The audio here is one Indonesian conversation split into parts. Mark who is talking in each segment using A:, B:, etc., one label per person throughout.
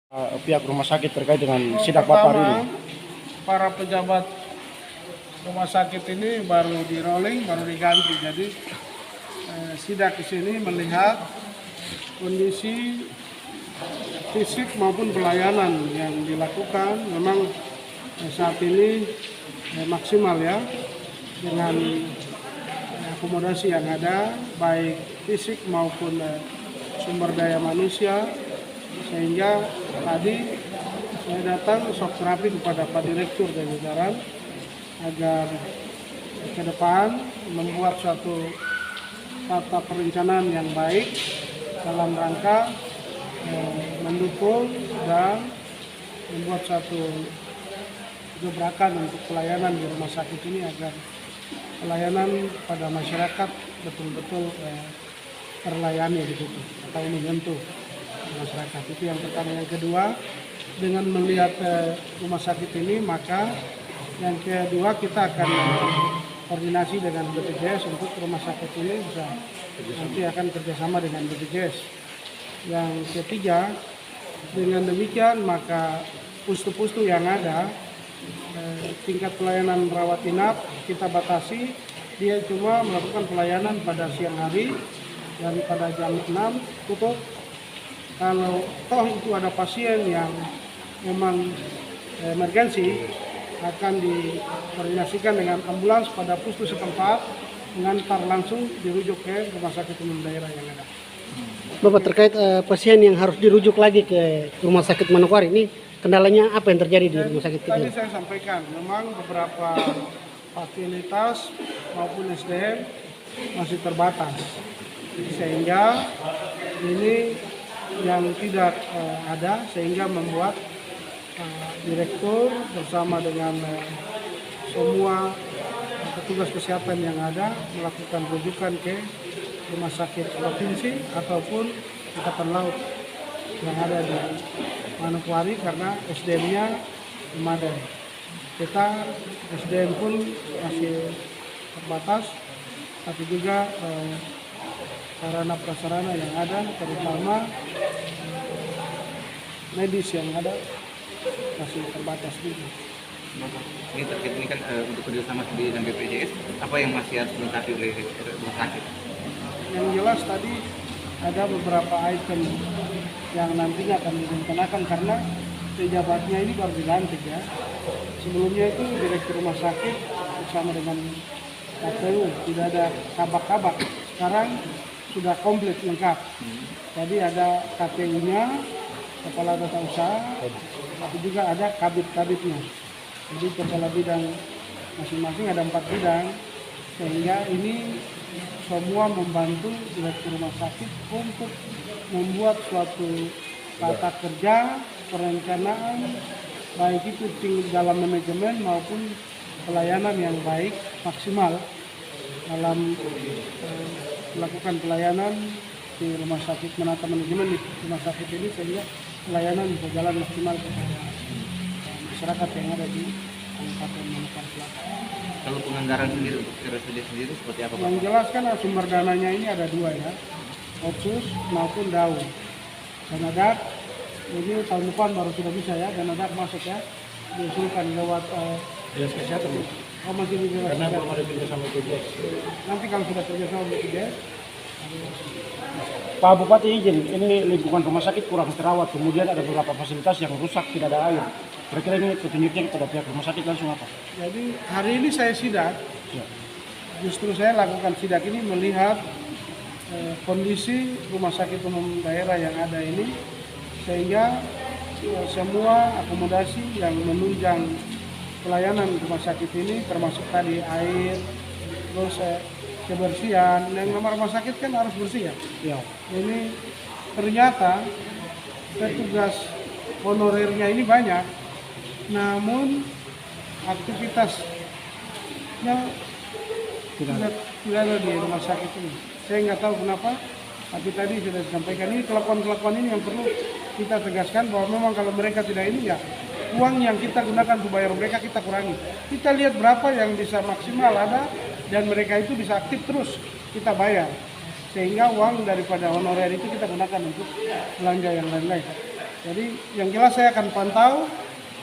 A: Pihak rumah sakit terkait dengan sidak Bapak hari ini?
B: Para pejabat rumah sakit ini baru di rolling, baru diganti. Jadi sidak di sini melihat kondisi fisik maupun pelayanan yang dilakukan. Memang saat ini maksimal ya, dengan akomodasi yang ada, baik fisik maupun sumber daya manusia. Sehingga tadi saya datang shock terapi kepada Pak Direktur dan jajaran agar ke depan membuat suatu tata perencanaan yang baik dalam rangka mendukung dan membuat suatu gebrakan untuk pelayanan di rumah sakit ini agar pelayanan pada masyarakat betul-betul terlayani begitu atau menyentuh masyarakat. Itu yang pertama. Yang kedua, dengan melihat rumah sakit ini, maka yang kedua kita akan koordinasi dengan BPJS untuk rumah sakit ini bisa nanti akan kerjasama dengan BPJS. Yang ketiga, dengan demikian maka pustu-pustu yang ada tingkat pelayanan rawat inap kita batasi, dia cuma melakukan pelayanan pada siang hari dan pada jam 6 tutup. Kalau toh itu ada pasien yang memang emergensi, akan dikoordinasikan dengan ambulans pada pustu setempat, mengantar langsung dirujuk ke rumah sakit umum daerah yang ada.
C: Bapak, terkait pasien yang harus dirujuk lagi ke rumah sakit Manokwari ini, kendalanya apa yang terjadi di rumah sakit itu?
B: Tadi saya sampaikan, memang beberapa fasilitas maupun SDM masih terbatas, sehingga ini yang tidak ada, sehingga membuat direktur bersama dengan semua petugas kesehatan yang ada melakukan rujukan ke rumah sakit provinsi ataupun angkatan laut yang ada di Manokwari karena SDM-nya memadai. Kita SDM pun masih terbatas, tapi juga sarana prasarana yang ada, terutama medis yang ada masih terbatas juga.
D: Ini terkait ini kan untuk kerjasama sendiri dengan BPJS, apa yang masih harus dilengkapi oleh rumah sakit?
B: Yang jelas tadi ada beberapa item yang nantinya akan direncanakan karena pejabatnya ini baru dilantik ya. Sebelumnya itu direktur rumah sakit bersama dengan KPU, tidak ada kabak-kabak. Sekarang sudah komplit lengkap. Jadi ada KPU-nya, kepala data usaha, tapi juga ada kabit-kabitnya. Jadi kepala bidang masing-masing ada 4 bidang, sehingga ini semua membantu direktur rumah sakit untuk membuat suatu tata kerja, perencanaan, baik itu dalam manajemen maupun pelayanan yang baik, maksimal dalam melakukan pelayanan di rumah sakit, menata manajemen di rumah sakit ini sehingga pelayanan bisa jalan maksimal kepada masyarakat yang ada di Kabupaten Manokwari Selatan.
D: Kalau penganggaran sendiri untuk RSUD sendiri seperti apa Pak?
B: Yang jelas kan sumber dananya ini ada 2 ya, Otsus maupun Daun. Danadak ini tahun depan baru sudah bisa ya, Danadak masuk ya, diusulkan lewat
A: Dinas Kesehatan.
B: oh masih di Dinas
A: Karena
B: Kesehatan.
A: belum ada kerjasama BPJS.
B: Nanti kalau sudah kerjasama BPJS,
A: Pak Bupati izin, ini lingkungan rumah sakit kurang terawat, kemudian ada beberapa fasilitas yang rusak, tidak ada air. Kira-kira ini petunjuknya kepada pihak rumah sakit langsung apa?
B: jadi hari ini saya sidak.
A: Ya.
B: Justru saya lakukan sidak ini melihat kondisi rumah sakit umum daerah yang ada ini, sehingga semua akomodasi yang menunjang pelayanan rumah sakit ini, termasuk tadi air, terus kebersihan, yang rumah sakit kan harus bersih ya.
A: Ya.
B: Ini ternyata petugas honorernya ini banyak, namun aktivitasnya tidak ada di rumah sakit ini. Saya nggak tahu kenapa, tapi tadi sudah disampaikan ini kelakuan-kelakuan ini yang perlu kita tegaskan bahwa memang kalau mereka tidak ini ya uang yang kita gunakan untuk bayar mereka kita kurangi. Kita lihat berapa yang bisa maksimal ada dan mereka itu bisa aktif terus kita bayar. Sehingga uang daripada honorer itu kita gunakan untuk belanja yang lain-lain. Jadi yang jelas saya akan pantau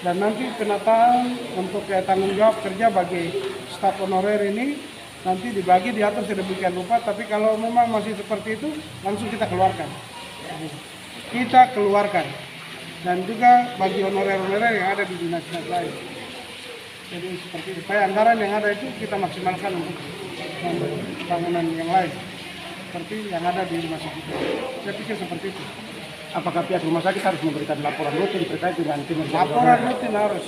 B: dan nanti penataan untuk tanggung jawab kerja bagi staf honorer ini nanti dibagi diatur sedemikian rupa. Tapi kalau memang masih seperti itu langsung kita keluarkan. Kita keluarkan dan juga bagi honorer-honorer yang ada di dinas-dinas lain. Jadi seperti itu. Supaya anggaran yang ada itu kita maksimalkan untuk bangunan yang lain seperti yang ada di rumah sakit. Saya pikir seperti itu.
A: Apakah pihak rumah sakit harus memberikan laporan rutin terkait dengan kinerja?
B: Laporan rutin harus.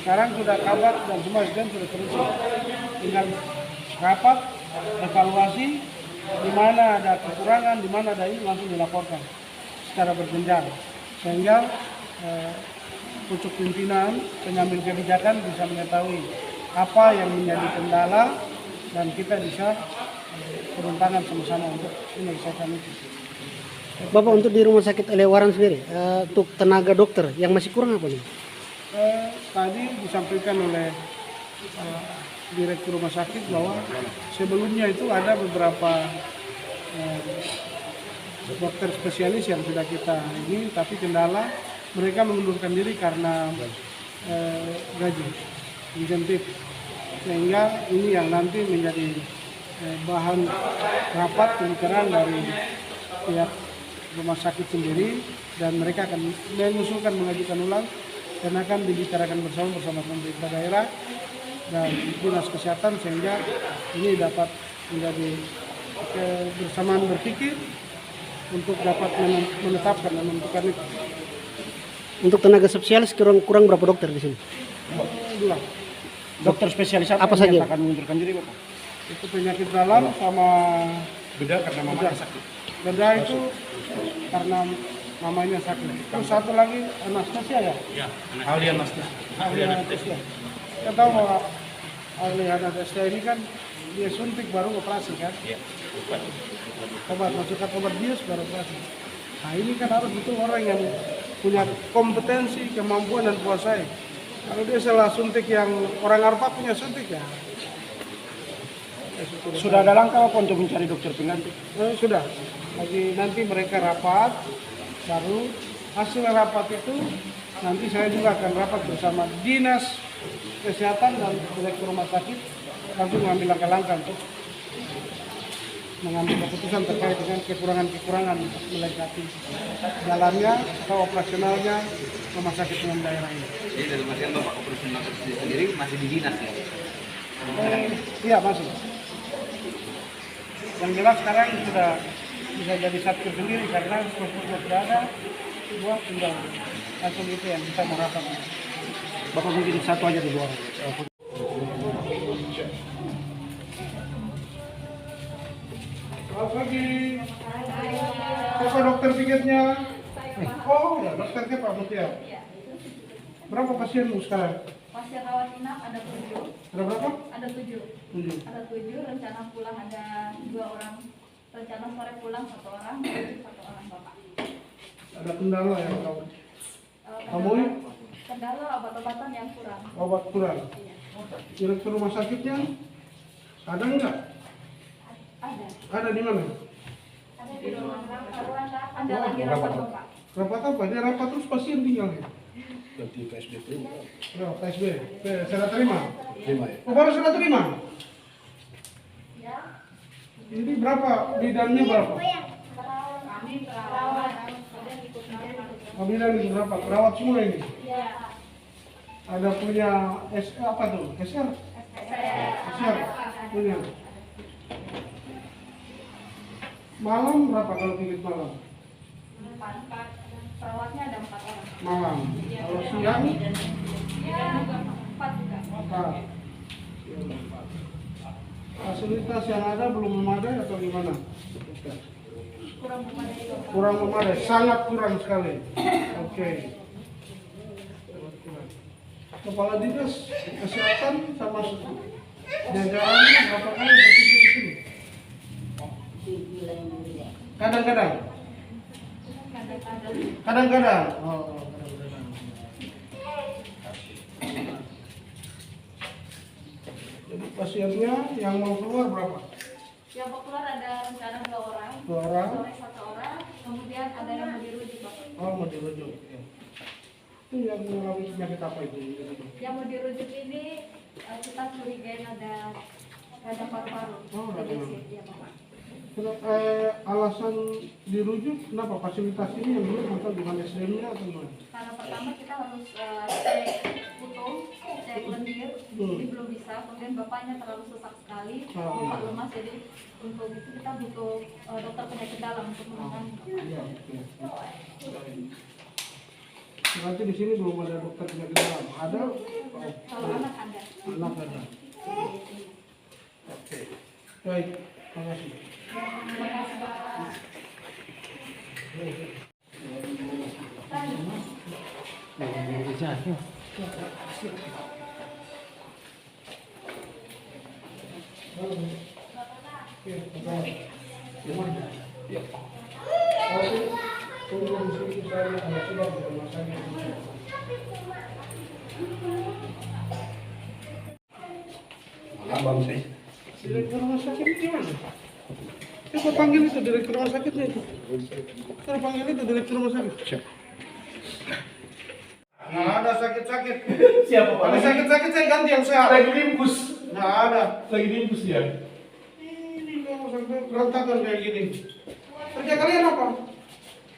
B: Sekarang sudah kabar dan semua SDM sudah terisi. Tinggal rapat, evaluasi, di mana ada kekurangan, di mana ada ini langsung dilaporkan secara berjenjang. Sehingga pucuk pimpinan, pengambil kebijakan bisa mengetahui apa yang menjadi kendala dan kita bisa turun tangan sama-sama untuk menyelesaikan itu.
C: Bapak, untuk di rumah sakit Lewaran sendiri, untuk tenaga dokter yang masih kurang apa nih?
B: Tadi disampaikan oleh direktur rumah sakit bahwa sebelumnya itu ada beberapa dokter spesialis yang sudah kita ini, tapi kendala mereka mengundurkan diri karena gaji insentif, sehingga ini yang nanti menjadi bahan rapat pembicaraan dari pihak rumah sakit sendiri, dan mereka akan mengusulkan mengajukan ulang dan akan dibicarakan bersama pemerintah daerah dan dinas kesehatan, sehingga ini dapat menjadi kebersamaan berpikir untuk dapat menetapkan dan menentukan itu.
C: Untuk tenaga spesialis kurang berapa dokter di sini?
B: Dua.
A: Dokter spesialis
C: Apa
A: yang
C: saja?
A: akan mengundurkan diri, Bapak?
B: Itu penyakit dalam sama
A: Beda karena mamanya sakit.
B: beda itu karena namanya sakit. Terus satu lagi anestesia ya?
A: Ya, ahli anestesia.
B: Ahli anestesia. Kita tahu bahwa ahli anestesia ini kan dia suntik baru operasi kan?
A: Iya.
B: Obat, masukkan obat bius baru operasi. Nah ini kan harus betul orang yang punya kompetensi, kemampuan dan kuasai. Kalau dia salah suntik yang orang Arfak punya suntik ya.
A: Sudah ada langkah apa untuk mencari dokter pengganti?
B: Sudah. Lagi nanti mereka rapat, baru hasil rapat itu nanti saya juga akan rapat bersama dinas kesehatan dan direktur rumah sakit, langsung mengambil langkah-langkah untuk mengambil keputusan terkait dengan kekurangan-kekurangan melengkapi jalannya atau operasionalnya rumah sakit umum daerah ini.
D: Jadi dalam artian Bapak operasional sendiri masih di dinas ya?
B: Iya masih. Yang jelas sekarang sudah bisa jadi satker sendiri karena strukturnya sudah ada, buat tinggal langsung itu yang bisa merapat.
A: Bapak mungkin satu aja di luar.
B: Selamat pagi. Siapa dokter piketnya? Oh ya, dokternya Pak Mutia. Berapa pasienmu sekarang?
E: Pasien rawat inap ada 7.
B: Ada berapa?
E: Ada 7.
B: 7.
E: Ada 7, rencana pulang ada 2 orang. Rencana sore pulang 1 orang, menuju 1 orang Bapak.
B: Ada kendala ya kamu? Kamu ini?
E: Kendala obat-obatan yang kurang.
B: Obat kurang.
E: Iya.
B: Direktur rumah sakitnya ada enggak?
E: Ada.
B: Ada di mana?
E: Ada di ruang rapat. Ada lagi rapat Bapak.
B: Rapat apa? Dia rapat terus pasien tinggal ya?
A: Ganti PSB itu.
B: Berapa PSB? Serah terima?
A: Lima ya.
B: Oh baru serah terima?
E: Ya.
B: Ini berapa? Bidangnya berapa?
E: Kami perawat. Kemudian ikut perawat.
B: Oh, bidang itu berapa? Perawat semua ini?
E: Iya.
B: Ada punya apa tuh? SR? SR? Punya. Malam berapa kalau pikir malam?
E: 4. Perawatnya ada 4 orang.
B: Malam. Kalau siang?
E: Ya, 4 juga.
B: 4. Fasilitas yang ada belum memadai atau gimana?
E: Kurang memadai Bapak.
B: Kurang memadai, sangat kurang sekali. Oke. Kepala dinas kesehatan sama jajarannya berapa kali berkunjung di sini? Kadang-kadang. Kadang-kadang. Oh, kadang-kadang. Jadi pasiennya yang mau keluar berapa?
E: Yang mau keluar ada rencana 2 orang.
B: 2 orang.
E: Sore 1 orang. Kemudian ada yang mau dirujuk Bapak.
B: Oh, mau dirujuk. Ya. Itu yang mengalami penyakit apa itu?
E: Yang mau dirujuk ini kita curigain ada paru-paru.
B: Oh, ada.
E: TBC, ya Bapak.
B: Alasan dirujuk kenapa fasilitas ini yang belum atau dengan SDM-nya atau gimana?
E: Karena pertama kita harus cek utuh, cek lendir, jadi belum bisa. Kemudian bapaknya terlalu sesak sekali, bapak lemas, jadi untuk itu kita butuh dokter penyakit dalam untuk menangani.
B: Iya, oke. Nanti di sini belum ada dokter penyakit dalam. Ada?
E: Kalau anak ada.
B: Anak ada. Oke. Baik, terima kasih.
E: Terima kasih Bapak.
A: Abang saya.
B: Direktur rumah sakit gimana? Coba panggil itu direktur rumah sakitnya itu. Coba panggil itu direktur rumah sakit.
A: Siap.
B: Nggak ada sakit-sakit.
A: Siapa Pak?
B: Kalau sakit-sakit saya ganti yang sehat.
A: Lagi limpus.
B: Nggak ada.
A: Lagi limpus ya.
B: Ini kamu sampai berantakan kayak gini. Kerja kalian apa?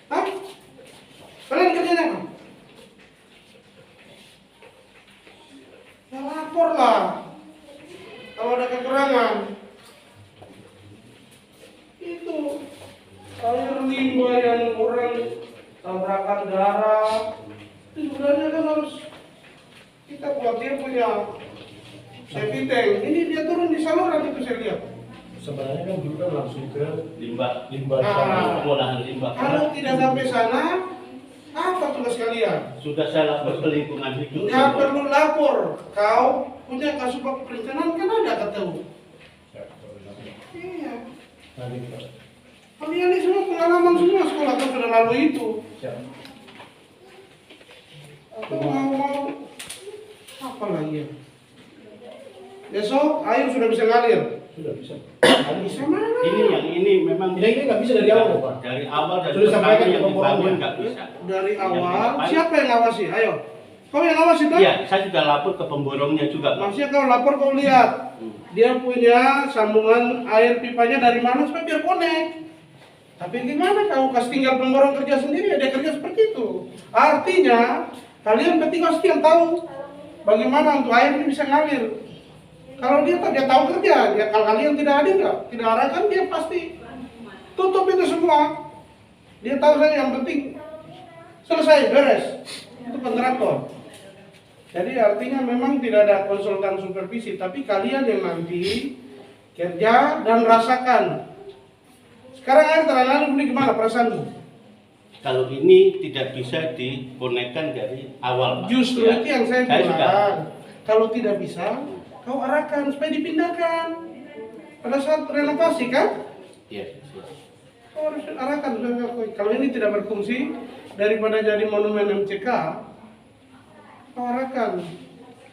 B: Hah? Kalian kerjanya apa? Ya lapor lah. Kalau ada kekurangan. Itu air limbah yang orang tabrakan darah. Itu sebenarnya kan harus kita buat dia punya safety tank. Ini dia turun di saluran itu saya lihat.
F: Sebenarnya kan juga langsung ke limbah
B: Ah.
F: sama pengolahan limbah.
B: Kalau tidak sampai sana, apa tugas kalian?
F: Sudah saya lapor ke lingkungan hidup.
B: Nggak perlu lapor. Kau punya kasubag perencanaan kan ada ketemu. Iya. Kalian ini semua pengalaman semua sekolah kan sudah lalu itu. Atau mau apa lagi ya? Besok air sudah bisa ngalir.
F: Sudah bisa.
B: Bisa mana?
F: Ini memang
A: Ini nggak bisa dari awal Pak.
F: dari awal dari
A: Sudah sampaikan
F: pertama
A: ke
F: yang
A: pemborongnya.
F: dibangun nggak bisa.
B: Dari awal.
F: Yang
B: Siapa yang ngawasi? Ayo. Kau yang ngawasi tuh?
F: Iya, saya sudah lapor ke pemborongnya juga. Pak.
B: Maksudnya kau lapor kau lihat. Dia punya sambungan air pipanya dari mana supaya biar connect. Tapi gimana kau kasih tinggal pemborong kerja sendiri, dia kerja seperti itu. Artinya kalian bertiga pasti yang tahu bagaimana untuk air ini bisa ngalir. Kalau dia tahu kerja, dia kalau kalian tidak hadir tidak arahkan dia pasti tutup itu semua. Dia tahu saja yang penting selesai beres itu kontraktor. Jadi artinya memang tidak ada konsultan supervisi, tapi kalian yang nanti kerja dan rasakan. Sekarang air terlalu ini gimana perasaanmu?
F: Kalau ini tidak bisa dikonekkan dari awal, Pak.
B: Justru
F: Ya.
B: itu yang saya
F: sudah.
B: bilang. Kalau tidak bisa, kau arahkan supaya dipindahkan. Pada saat renovasi kan?
F: Iya.
B: Kau harus arahkan. Kalau ini tidak berfungsi, daripada jadi monumen MCK, kau arahkan.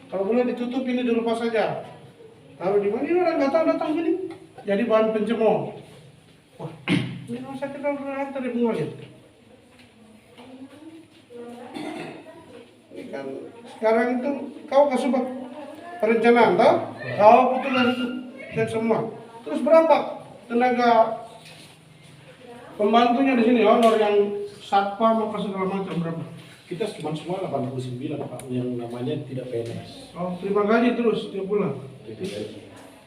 B: Kalau boleh ditutup ini dilepas saja. Taruh di mana? Ini orang nggak tahu datang gini. Jadi bahan pencemooh. Wah, ini rumah sakit orang dari pengelola. Ini kan sekarang itu kau kasubag perencanaan, toh? Kau petugas itu dan semua. Terus berapa tenaga pembantunya di sini, honor yang satpam apa segala macam berapa?
A: Kita cuma semua 89 Pak yang namanya tidak PNS.
B: Oh, terima kasih terus dia pulang.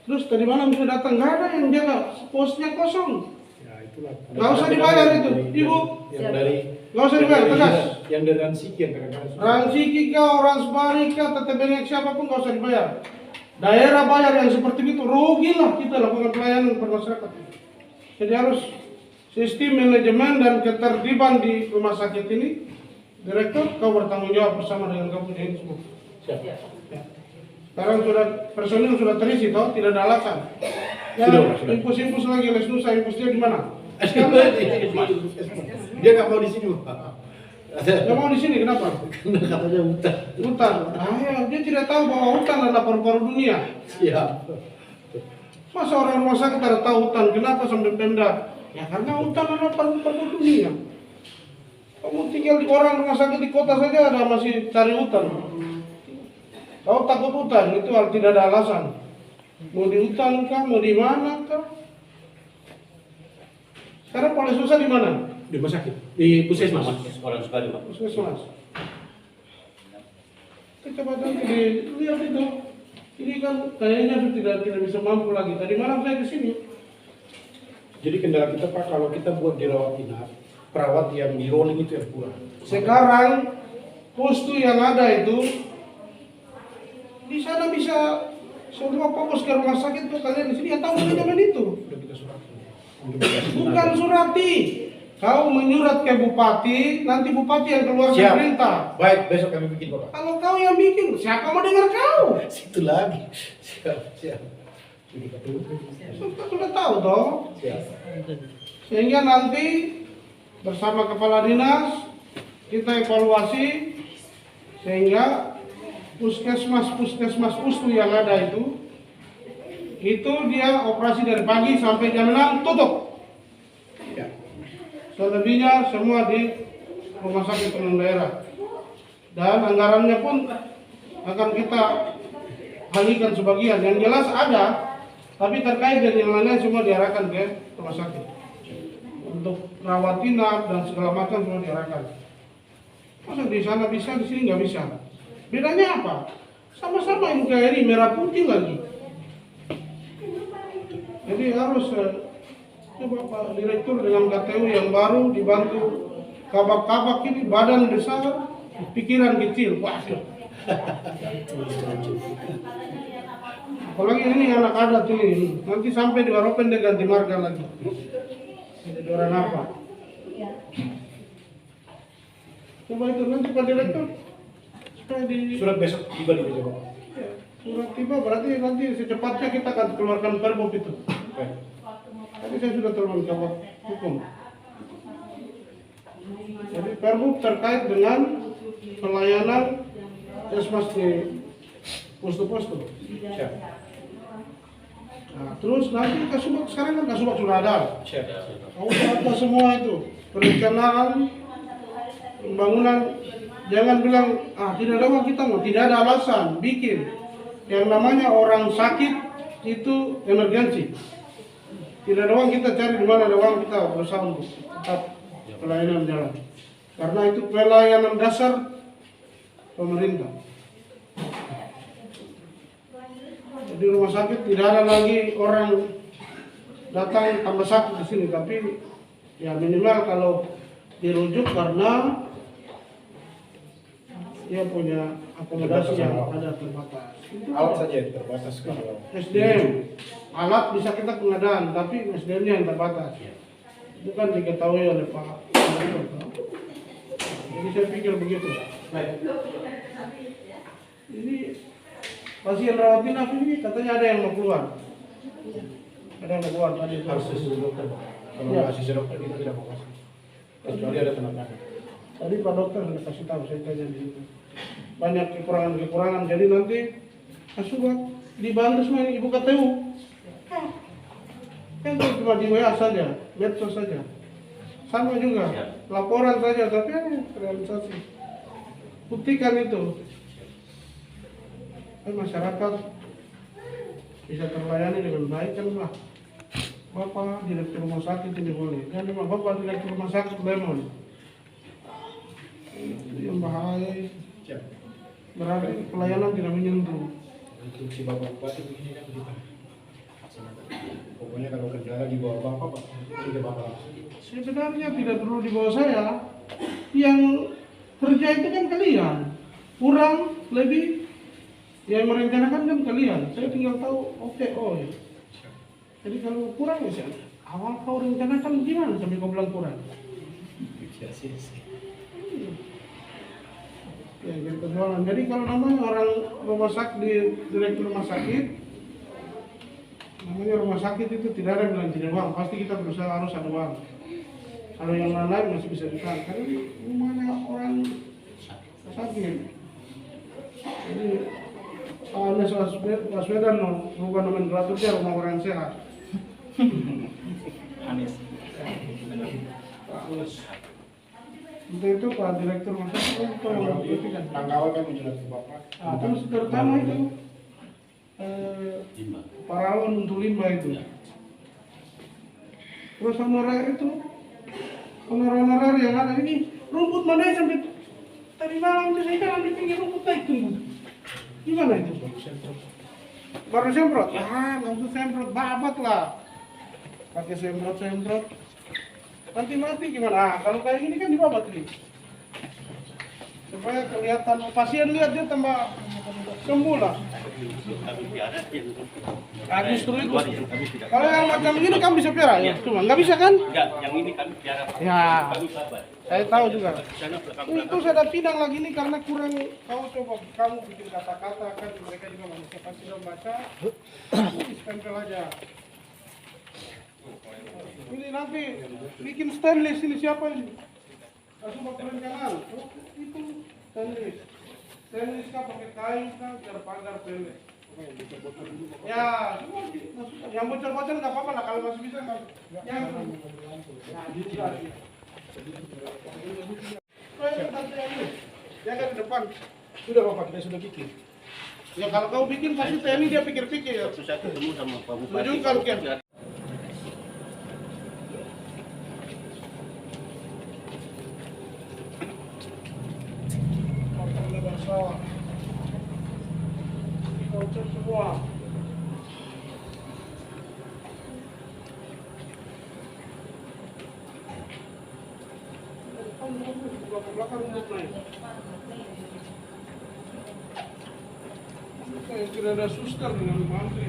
B: Terus tadi malam sudah datang, nggak ada yang jaga, posnya kosong.
A: Ya itulah.
B: Nggak usah dibayar itu, Ibu.
A: Yang dari
B: Nggak usah dibayar, tegas.
A: Yang dari Ransiki yang kadang-kadang sudah.
B: Ransiki kau, Ransbari kau, tetap bengek siapapun nggak usah dibayar. Daerah bayar yang seperti itu, rugilah kita lakukan pelayanan kepada masyarakat. Jadi harus sistem manajemen dan ketertiban di rumah sakit ini. Direktur, kau bertanggung jawab bersama dengan kau punya ini semua.
A: Siap.
B: Sekarang sudah personil sudah terisi, toh tidak ada alasan. Ya,
A: Sudah.
B: impus-impus lagi, les nusa, impusnya di mana?
A: Dia nggak mau di sini Pak.
B: Dia mau di sini, kenapa?
A: Katanya hutan.
B: Hutan. Ah, dia tidak tahu bahwa hutan adalah paru-paru dunia.
A: Siap.
B: Masa orang rumah sakit tidak tahu hutan? Kenapa sampai Pemda? Ya karena hutan adalah paru-paru dunia. Kamu tinggal di orang rumah sakit di kota saja ada masih cari hutan. Kau takut hutan itu tidak ada alasan. Mau di hutan kah, mau di mana kah? Sekarang paling susah di mana?
A: Di rumah sakit, di puskesmas.
F: Orang sekali, Pak.
B: Puskesmas. Coba nanti lihat itu. Ini kan kayaknya tidak bisa mampu lagi. Tadi malam saya ke sini.
A: Jadi kendala kita Pak, kalau kita buat di rawat inap, perawat yang di rolling itu yang kurang.
B: Sekarang postu yang ada itu di sana bisa semua fokus ke rumah sakit tuh kalian di sini yang tahu manajemen itu.
A: Sudah kita surati.
B: Bukan surati. Kau menyurat ke bupati, nanti bupati yang keluarkan perintah.
A: Baik, besok kami bikin Bapak.
B: Kalau kau yang bikin, siapa mau dengar kau?
A: Situ lagi. Siap.
B: Sudah tahu toh.
A: Siap.
B: Sehingga nanti bersama kepala dinas kita evaluasi sehingga puskesmas pustu yang ada itu dia operasi dari pagi sampai jam 6 tutup.
A: Ya.
B: Selebihnya semua di rumah sakit umum daerah. Dan anggarannya pun akan kita alihkan sebagian. Yang jelas ada, tapi terkait dengan yang lainnya semua diarahkan ke rumah sakit. Untuk rawat inap dan segala macam semua diarahkan. Masa di sana bisa, di sini nggak bisa. Bedanya apa? Sama-sama NKRI merah putih lagi. Jadi harus coba Pak Direktur dengan KTU yang baru dibantu kabak-kabak ini badan besar, pikiran kecil. Waduh. Apalagi ini anak adat ini, nanti sampai di Waropen dia ganti marga lagi. Jadi orang apa? Coba itu nanti Pak Direktur supaya di
A: Surat besok tiba di Bapak.
B: ya, surat tiba berarti nanti secepatnya kita akan keluarkan perbuk itu.
A: Baik.
B: Tadi saya sudah telepon kabak hukum. Jadi perbuk terkait dengan pelayanan puskesmas di posko-posko.
A: Siap.
B: Nah, terus nanti Kasubag sekarang kan Kasubag sudah ada.
A: Siap.
B: Ada semua itu perencanaan pembangunan. Jangan bilang tidak ada uang kita mau, tidak ada alasan bikin. Yang namanya orang sakit itu emergensi. Tidak ada uang kita cari di mana ada uang kita berusaha untuk tetap pelayanan jalan. Karena itu pelayanan dasar pemerintah. Di rumah sakit tidak ada lagi orang datang tambah sakit di sini, tapi ya minimal kalau dirujuk karena dia punya akomodasi yang ada terbatas.
A: Alat saja yang terbatas kalau
B: SDM, alat bisa kita pengadaan, tapi SDM-nya yang terbatas. Itu kan diketahui oleh Pak Direktur. Jadi saya pikir begitu. Ini pasien rawat inap ini katanya ada yang mau keluar. Ada yang mau keluar tadi.
A: harus sesuai dokter. Kalau
B: Ya.
A: masih dokter kita tidak mau kasih. Kecuali ada tenaga.
B: Tadi Pak Dokter sudah kasih tahu, saya tanya di situ. Banyak kekurangan, jadi nanti Kasubag dibantu semua ini Ibu KTU. Kan itu cuma di WA saja, medsos saja. Sama juga, laporan saja, tapi realisasi. Buktikan itu. Kan masyarakat bisa terlayani dengan baik kan Pak. Bapak direktur rumah sakit ini boleh, kan Bapak direktur rumah sakit lemon. Itu yang bahaya.
A: Siap.
B: Berarti pelayanan tidak menyentuh.
A: Instruksi Bapak Bupati begini kan kita. Pokoknya kalau kendala di bawah Bapak, Pak, ini ke Bapak langsung.
B: Sebenarnya tidak perlu di bawah saya. Yang kerja itu kan kalian. Kurang, lebih. Yang merencanakan kan kalian. Saya tinggal tahu OTO ya. Jadi kalau kurang ya awal kau rencanakan gimana sampai kau bilang kurang?
A: Iya.
B: Ya, gitu doang. Jadi kalau namanya orang rumah sakit di direktur rumah sakit, namanya rumah sakit itu tidak ada yang bilang tidak uang, pasti kita berusaha harus ada uang. Kalau yang lain masih bisa ditahan, karena ini rumahnya orang sakit. Jadi Anies Baswedan bukan nomenklaturnya rumah orang sehat.
D: Anies.
B: Untuk itu Pak Direktur Rumah Sakit itu yang memperhatikan.
A: Tanggawan kan menjelaskan Bapak.
B: Nah, terus terutama itu parawan untuk limbah itu. Terus honorer itu, honorer yang ada ini, rumput mana yang sampai tadi malam itu saya jalan di pinggir rumput itu. Gimana itu? Baru semprot? Ah, nggak usah semprot, babat lah. Pakai semprot. Nanti mati gimana? Ah, kalau kayak gini kan dibabat nih. Supaya kelihatan pasien lihat dia tambah sembuh lah. Nah, justru itu. Kalau yang macam ini kan bisa piara ya, cuma nggak bisa kan?
F: Enggak, yang ini kami bicara.
B: Ya,
F: Kami sabar.
B: saya tahu juga.
F: Sana belakang
B: Itu saya ada pinang lagi nih karena kurang kau coba kamu bikin kata-kata kan mereka juga manusia pasti sudah baca. Stempel aja. Ini nanti bikin stainless ini siapa ini? Langsung pakai perencanaan. Oh, itu stainless. Stainless kah pakai kayu kah biar pagar stainless. Ya, yang bocor-bocor nggak apa-apa lah kalau masih bisa kan. Yang jangan di depan.
A: Sudah Bapak, kita sudah bikin.
B: Ya kalau kau bikin pasti TNI dia pikir-pikir ya.
F: Waktu saya ketemu sama Pak Bupati.
B: Tunjukkan Ken. Voucher semua. Belakang rumput naik. Kayak tidak ada suster dengan mantri.